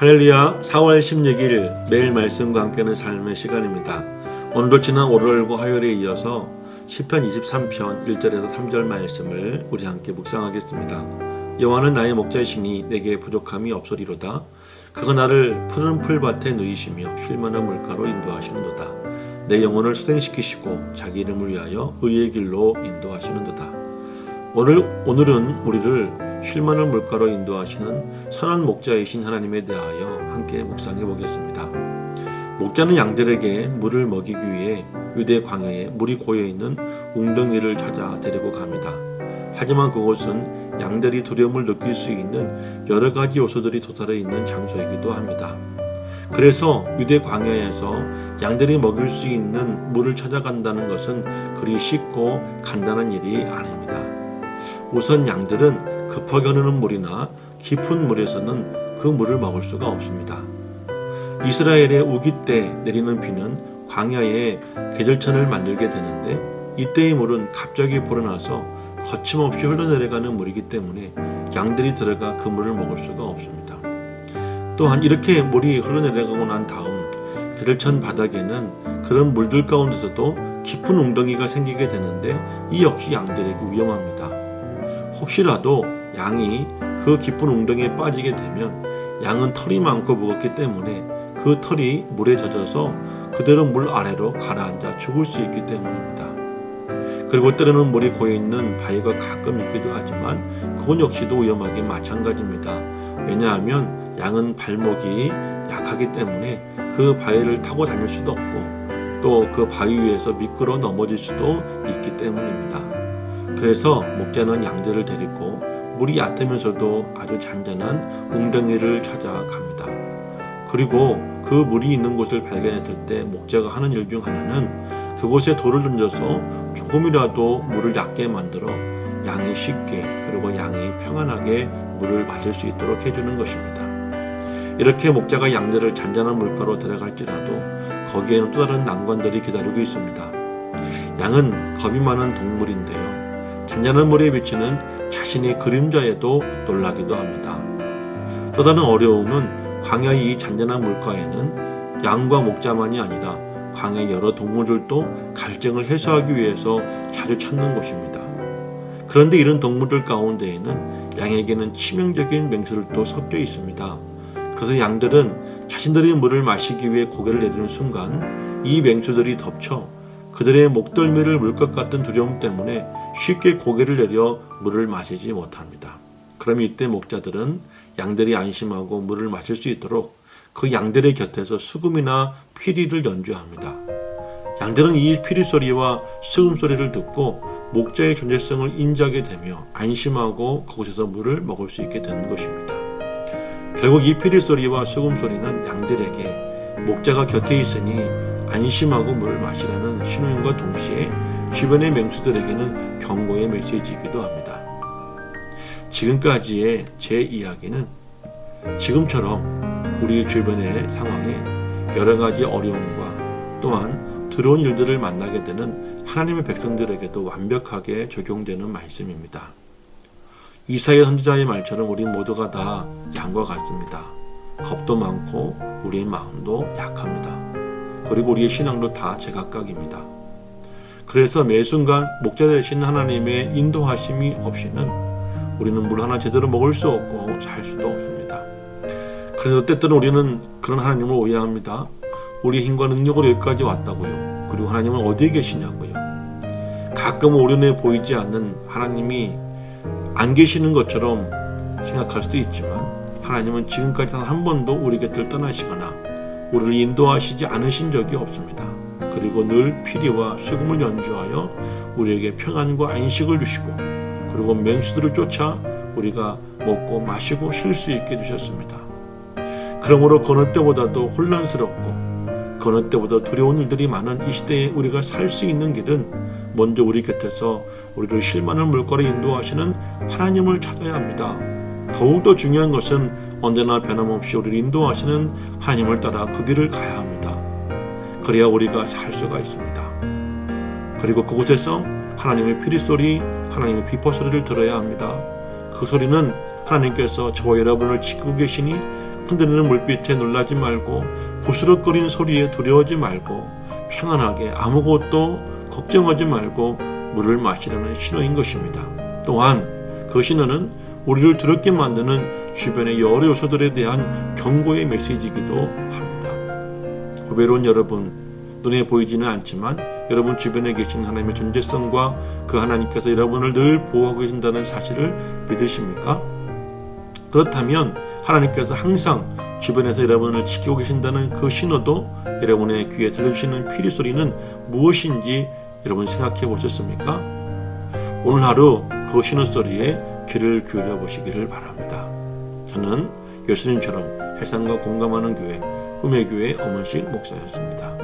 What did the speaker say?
할렐루야. 4월 16일 매일 말씀과 함께하는 삶의 시간입니다. 오늘도 지난 월요일과 화요일에 이어서 시편 23편 1절에서 3절 말씀을 우리 함께 묵상하겠습니다. 여호와는 나의 목자시니 내게 부족함이 없으리로다. 그가 나를 푸른 풀밭에 누이시며 쉴만한 물가로 인도하시는도다. 내 영혼을 소생시키시고 자기 이름을 위하여 의의 길로 인도하시는도다. 오늘은 우리를 쉴만한 물가로 인도하시는 선한 목자이신 하나님에 대하여 함께 묵상해 보겠습니다. 목자는 양들에게 물을 먹이기 위해 유대 광야에 물이 고여있는 웅덩이를 찾아 데리고 갑니다. 하지만 그곳은 양들이 두려움을 느낄 수 있는 여러 가지 요소들이 도달해 있는 장소이기도 합니다. 그래서 유대 광야에서 양들이 먹일 수 있는 물을 찾아간다는 것은 그리 쉽고 간단한 일이 아닙니다. 우선 양들은 급하게 흐르는 물이나 깊은 물에서는 그 물을 먹을 수가 없습니다. 이스라엘의 우기 때 내리는 비는 광야에 계절천을 만들게 되는데 이때의 물은 갑자기 불어나서 거침없이 흘러내려가는 물이기 때문에 양들이 들어가 그 물을 먹을 수가 없습니다. 또한 이렇게 물이 흘러내려가고 난 다음 계절천 바닥에는 그런 물들 가운데서도 깊은 웅덩이가 생기게 되는데 이 역시 양들에게 위험합니다. 혹시라도 양이 그 깊은 웅덩이에 빠지게 되면 양은 털이 많고 무겁기 때문에 그 털이 물에 젖어서 그대로 물 아래로 가라앉아 죽을 수 있기 때문입니다. 그리고 때로는 물이 고여있는 바위가 가끔 있기도 하지만 그건 역시도 위험하기 마찬가지입니다. 왜냐하면 양은 발목이 약하기 때문에 그 바위를 타고 다닐 수도 없고 또 그 바위 위에서 미끄러 넘어질 수도 있기 때문입니다. 그래서 목자는 양들을 데리고 물이 얕으면서도 아주 잔잔한 웅덩이를 찾아갑니다. 그리고 그 물이 있는 곳을 발견했을 때 목자가 하는 일 중 하나는 그곳에 돌을 던져서 조금이라도 물을 얕게 만들어 양이 쉽게 그리고 양이 평안하게 물을 마실 수 있도록 해주는 것입니다. 이렇게 목자가 양들을 잔잔한 물가로 데려갈지라도 거기에는 또 다른 난관들이 기다리고 있습니다. 양은 겁이 많은 동물인데요. 잔잔한 물에 비치는 자신의 그림자에도 놀라기도 합니다. 또 다른 어려움은 광야의 이 잔잔한 물가에는 양과 목자만이 아니라 광야의 여러 동물들도 갈증을 해소하기 위해서 자주 찾는 곳입니다. 그런데 이런 동물들 가운데에는 양에게는 치명적인 맹수들도 섞여 있습니다. 그래서 양들은 자신들의 물을 마시기 위해 고개를 내리는 순간 이 맹수들이 덮쳐 그들의 목덜미를 물 것 같은 두려움 때문에 쉽게 고개를 내려 물을 마시지 못합니다. 그럼 이때 목자들은 양들이 안심하고 물을 마실 수 있도록 그 양들의 곁에서 수금이나 피리를 연주합니다. 양들은 이 피리 소리와 수금 소리를 듣고 목자의 존재성을 인지하게 되며 안심하고 그곳에서 물을 먹을 수 있게 되는 것입니다. 결국 이 피리 소리와 수금 소리는 양들에게 목자가 곁에 있으니 안심하고 물을 마시라는 신호임과 동시에 주변의 맹수들에게는 경고의 메시지이기도 합니다. 지금까지의 제 이야기는 지금처럼 우리 주변의 상황에 여러 가지 어려움과 또한 두려운 일들을 만나게 되는 하나님의 백성들에게도 완벽하게 적용되는 말씀입니다. 이사야 선지자의 말처럼 우리 모두가 다 양과 같습니다. 겁도 많고 우리의 마음도 약합니다. 그리고 우리의 신앙도 다 제각각입니다. 그래서 매 순간 목자 되신 하나님의 인도하심이 없이는 우리는 물 하나 제대로 먹을 수 없고 살 수도 없습니다. 그래서 때때로 우리는 그런 하나님을 오해합니다. 우리의 힘과 능력으로 여기까지 왔다고요. 그리고 하나님은 어디에 계시냐고요. 가끔은 우리 눈에 보이지 않는 하나님이 안 계시는 것처럼 생각할 수도 있지만 하나님은 지금까지 단 한 번도 우리 곁을 떠나시거나 우리를 인도하시지 않으신 적이 없습니다. 그리고 늘 피리와 수금을 연주하여 우리에게 평안과 안식을 주시고 그리고 맹수들을 쫓아 우리가 먹고 마시고 쉴 수 있게 주셨습니다. 그러므로 그 어느 때보다도 혼란스럽고 그 어느 때보다 두려운 일들이 많은 이 시대에 우리가 살 수 있는 길은 먼저 우리 곁에서 우리를 쉴만한 물가로 인도하시는 하나님을 찾아야 합니다. 더욱더 중요한 것은 언제나 변함없이 우리를 인도하시는 하나님을 따라 그 길을 가야 합니다. 그래야 우리가 살 수가 있습니다. 그리고 그곳에서 하나님의 피리소리, 하나님의 비포소리를 들어야 합니다. 그 소리는 하나님께서 저와 여러분을 지키고 계시니 흔들리는 물빛에 놀라지 말고 부스럭거리는 소리에 두려워하지 말고 평안하게 아무것도 걱정하지 말고 물을 마시라는 신호인 것입니다. 또한 그 신호는 우리를 두렵게 만드는 주변의 여러 요소들에 대한 경고의 메시지이기도 합니다. 고배로운 여러분, 눈에 보이지는 않지만 여러분 주변에 계신 하나님의 존재성과 그 하나님께서 여러분을 늘 보호하고 계신다는 사실을 믿으십니까? 그렇다면 하나님께서 항상 주변에서 여러분을 지키고 계신다는 그 신호도 여러분의 귀에 들려주시는 피리 소리는 무엇인지 여러분 생각해 보셨습니까? 오늘 하루 그 신호 소리에 귀를 기울여 보시기를 바랍니다. 저는 예수님처럼 세상과 공감하는 교회 꿈의 교회 엄은식 목사였습니다.